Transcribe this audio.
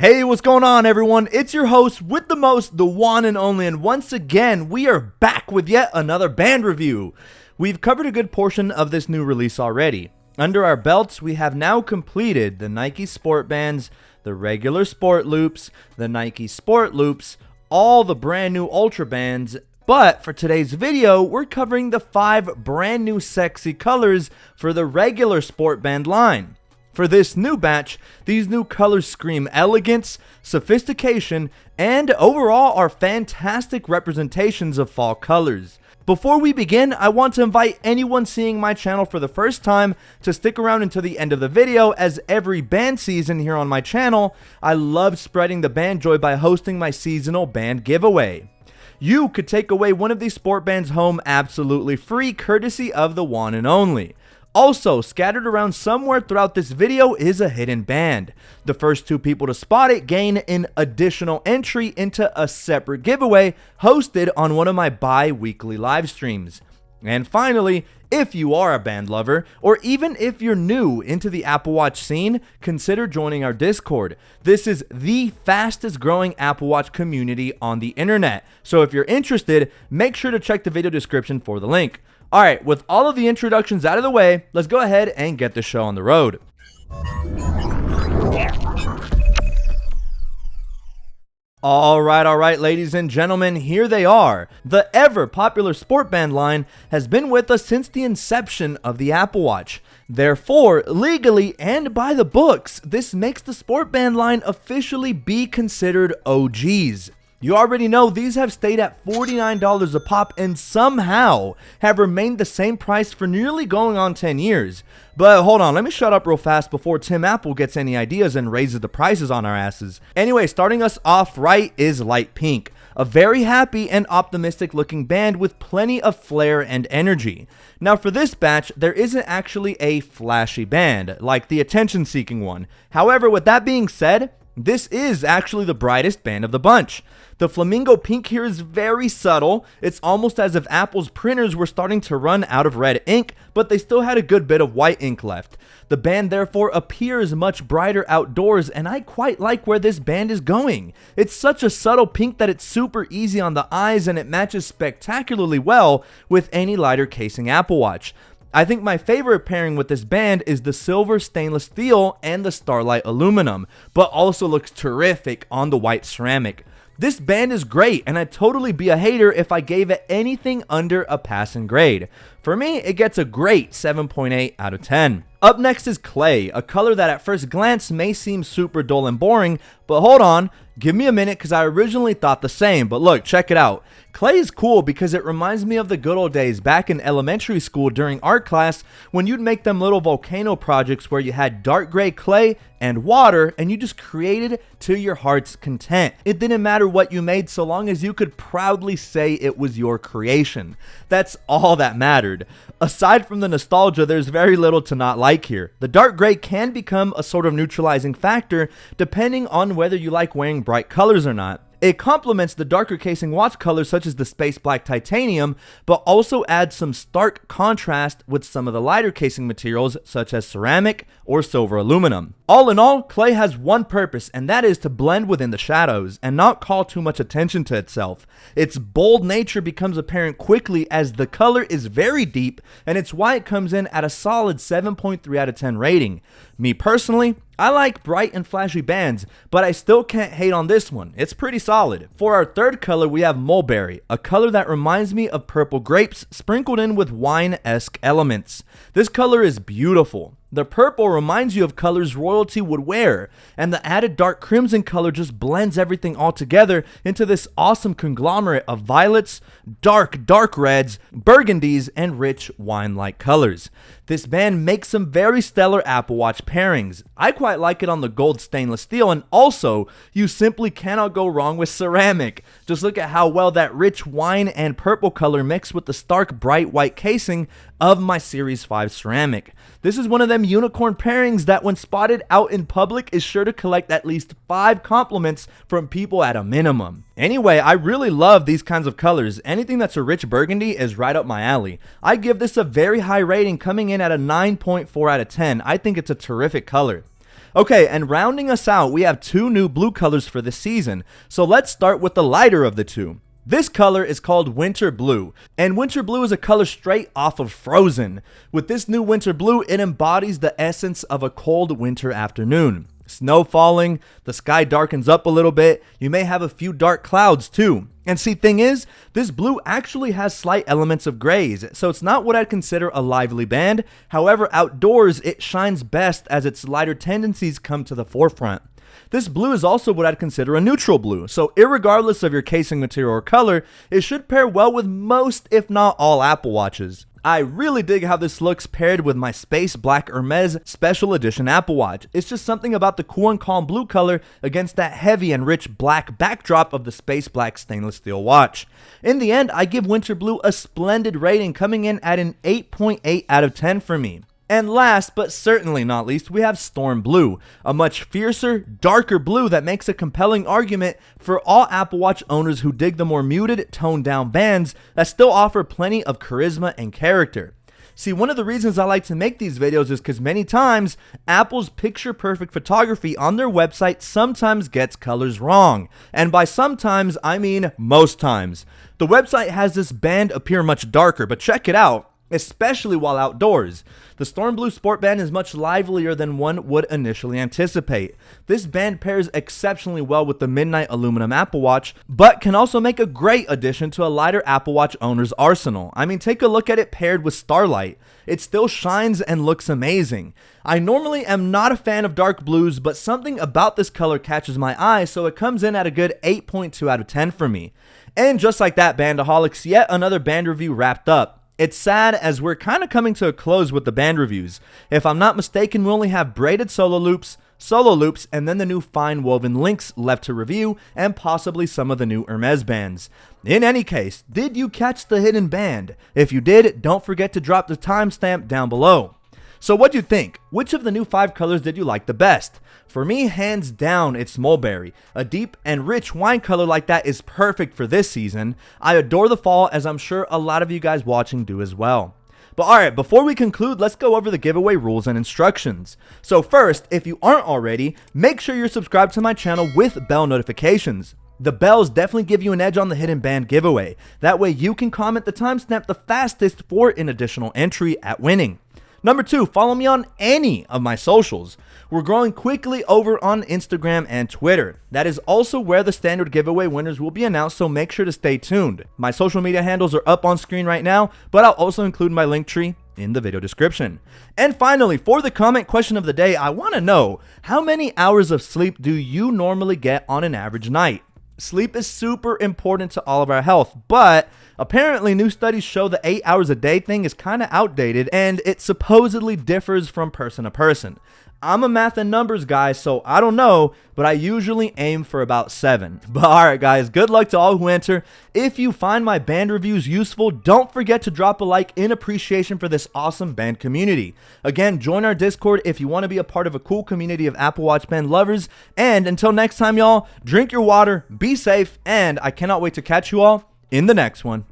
Hey, what's going on, everyone? It's your host with the most, the one and only, and once again, we are back with yet another band review. We've covered a good portion of this new release already. Under our belts, we have now completed the Nike Sport Bands, the regular Sport Loops, the Nike Sport Loops, all the brand new Ultra Bands, but for today's video, we're covering the 5 brand new sexy colors for the regular Sport Band line. For this new batch, these new colors scream elegance, sophistication, and overall are fantastic representations of fall colors. Before we begin, I want to invite anyone seeing my channel for the first time to stick around until the end of the video, as every band season here on my channel, I love spreading the band joy by hosting my seasonal band giveaway. You could take away one of these sport bands home absolutely free, courtesy of the one and only. Also, scattered around somewhere throughout this video is a hidden band. The first 2 people to spot it gain an additional entry into a separate giveaway hosted on one of my bi-weekly live streams. And finally, if you are a band lover, or even if you're new into the Apple Watch scene, consider joining our Discord. This is the fastest growing Apple Watch community on the internet. So if you're interested, make sure to check the video description for the link. Alright, with all of the introductions out of the way, let's go ahead and get the show on the road. Alright, ladies and gentlemen, here they are. The ever popular sport band line has been with us since the inception of the Apple Watch. Therefore, legally and by the books, this makes the sport band line officially be considered OGs. You already know these have stayed at $49 a pop and somehow have remained the same price for nearly going on 10 years. But hold on, let me shut up real fast before Tim Apple gets any ideas and raises the prices on our asses. Anyway, starting us off right is Light Pink, a very happy and optimistic looking band with plenty of flair and energy. Now for this batch, there isn't actually a flashy band, like the attention-seeking one. However, with that being said, this is actually the brightest band of the bunch. The Flamingo Pink here is very subtle. It's almost as if Apple's printers were starting to run out of red ink, but they still had a good bit of white ink left. The band therefore appears much brighter outdoors, and I quite like where this band is going. It's such a subtle pink that it's super easy on the eyes, and it matches spectacularly well with any lighter casing Apple Watch. I think my favorite pairing with this band is the silver stainless steel and the starlight aluminum, but also looks terrific on the white ceramic. This band is great, and I'd totally be a hater if I gave it anything under a passing grade. For me, it gets a great 7.8 out of 10. Up next is Clay, a color that at first glance may seem super dull and boring, but hold on, give me a minute because I originally thought the same, but look, check it out. Clay is cool because it reminds me of the good old days back in elementary school during art class when you'd make them little volcano projects where you had dark gray clay and water and you just created to your heart's content. It didn't matter what you made so long as you could proudly say it was your creation. That's all that mattered. Aside from the nostalgia, there's very little to not like here. The dark gray can become a sort of neutralizing factor depending on whether you like wearing bright colors or not. It complements the darker casing watch colors such as the space black titanium, but also adds some stark contrast with some of the lighter casing materials such as ceramic or silver aluminum. All in all, Clay has one purpose, and that is to blend within the shadows and not call too much attention to itself. Its bold nature becomes apparent quickly as the color is very deep, and it's why it comes in at a solid 7.3 out of 10 rating. Me personally, I like bright and flashy bands, but I still can't hate on this one. It's pretty solid. For our third color, we have Mulberry, a color that reminds me of purple grapes sprinkled in with wine-esque elements. This color is beautiful. The purple reminds you of colors royalty would wear, and the added dark crimson color just blends everything all together into this awesome conglomerate of violets, dark reds, burgundies, and rich wine-like colors. This band makes some very stellar Apple Watch pairings. I quite like it on the gold stainless steel, and also, you simply cannot go wrong with ceramic. Just look at how well that rich wine and purple color mix with the stark bright white casing of my Series 5 ceramic. This is one of them unicorn pairings that when spotted out in public is sure to collect at least 5 compliments from people at a minimum. Anyway, I really love these kinds of colors. Anything that's a rich burgundy is right up my alley. I give this a very high rating, coming in at a 9.4 out of 10. I think it's a terrific color. Okay, and rounding us out, we have two new blue colors for this season. So let's start with the lighter of the two. This color is called Winter Blue, and Winter Blue is a color straight off of Frozen. With this new Winter Blue, it embodies the essence of a cold winter afternoon. Snow falling, the sky darkens up a little bit, you may have a few dark clouds too. And see, thing is, this blue actually has slight elements of grays, so it's not what I'd consider a lively band. However, outdoors, it shines best as its lighter tendencies come to the forefront. This blue is also what I'd consider a neutral blue, so irregardless of your casing material or color, it should pair well with most, if not all, Apple Watches. I really dig how this looks paired with my Space Black Hermes Special Edition Apple Watch. It's just something about the cool and calm blue color against that heavy and rich black backdrop of the Space Black stainless steel watch. In the end, I give Winter Blue a splendid rating, coming in at an 8.8 out of 10 for me. And last, but certainly not least, we have Storm Blue, a much fiercer, darker blue that makes a compelling argument for all Apple Watch owners who dig the more muted, toned-down bands that still offer plenty of charisma and character. See, one of the reasons I like to make these videos is because many times, Apple's picture-perfect photography on their website sometimes gets colors wrong. And by sometimes, I mean most times. The website has this band appear much darker, but check it out. Especially while outdoors. The Storm Blue Sport Band is much livelier than one would initially anticipate. This band pairs exceptionally well with the Midnight Aluminum Apple Watch, but can also make a great addition to a lighter Apple Watch owner's arsenal. I mean, take a look at it paired with Starlight. It still shines and looks amazing. I normally am not a fan of dark blues, but something about this color catches my eye, so it comes in at a good 8.2 out of 10 for me. And just like that, Bandaholics, yet another band review wrapped up. It's sad as we're kind of coming to a close with the band reviews. If I'm not mistaken, we only have braided solo loops, and then the new fine woven links left to review, and possibly some of the new Hermes bands. In any case, did you catch the hidden band? If you did, don't forget to drop the timestamp down below. So what'd you think? Which of the new 5 colors did you like the best? For me, hands down, it's mulberry. A deep and rich wine color like that is perfect for this season. I adore the fall, as I'm sure a lot of you guys watching do as well. But alright, before we conclude, let's go over the giveaway rules and instructions. So first, if you aren't already, make sure you're subscribed to my channel with bell notifications. The bells definitely give you an edge on the hidden band giveaway. That way you can comment the timestamp the fastest for an additional entry at winning. Number 2, follow me on any of my socials. We're growing quickly over on Instagram and Twitter. That is also where the standard giveaway winners will be announced, so make sure to stay tuned. My social media handles are up on screen right now, but I'll also include my link tree in the video description. And finally, for the comment question of the day, I want to know, how many hours of sleep do you normally get on an average night? Sleep is super important to all of our health, but apparently new studies show the 8 hours a day thing is kind of outdated, and it supposedly differs from person to person. I'm a math and numbers guy, so I don't know, but I usually aim for about 7. But alright guys, good luck to all who enter. If you find my band reviews useful, don't forget to drop a like in appreciation for this awesome band community. Again, join our Discord if you want to be a part of a cool community of Apple Watch band lovers. And until next time y'all, drink your water, be safe, and I cannot wait to catch you all in the next one.